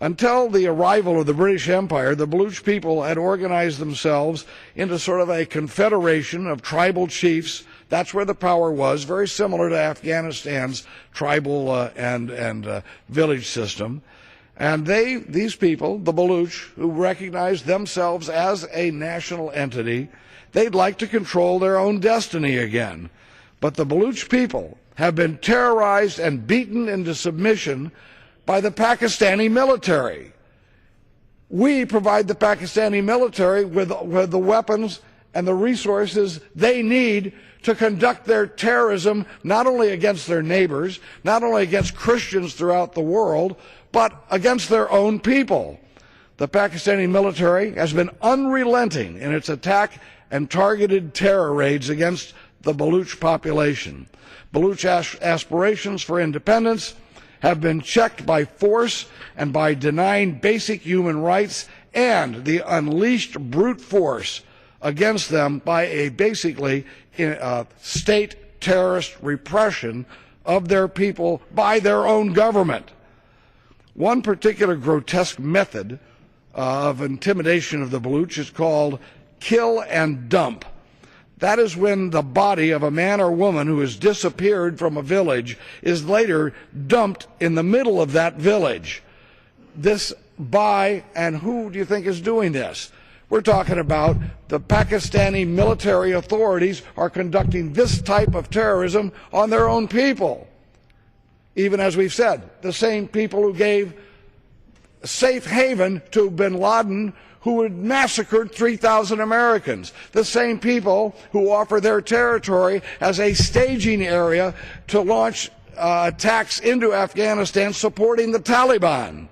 Until the arrival of the British Empire, the Baloch people had organized themselves into sort of a confederation of tribal chiefs. That's where the power was, very similar to Afghanistan's tribal and village system. And these people, the Baloch, who recognized themselves as a national entity, they'd like to control their own destiny again. But the Baloch people have been terrorized and beaten into submission by the Pakistani military. We provide the Pakistani military with the weapons and the resources they need to conduct their terrorism, not only against their neighbors, not only against Christians throughout the world, but against their own people. The Pakistani military has been unrelenting in its attack and targeted terror raids against the Baloch population. Baloch aspirations for independence have been checked by force and by denying basic human rights and the unleashed brute force against them by a basically state terrorist repression of their people by their own government. One particular grotesque method of intimidation of the Baloch is called kill and dump. That is when the body of a man or woman who has disappeared from a village is later dumped in the middle of that village. This by, and who do you think is doing this? We're talking about the Pakistani military authorities are conducting this type of terrorism on their own people. Even as we've said, the same people who gave safe haven to bin Laden, who had massacred 3,000 Americans. The same people who offer their territory as a staging area to launch attacks into Afghanistan supporting the Taliban.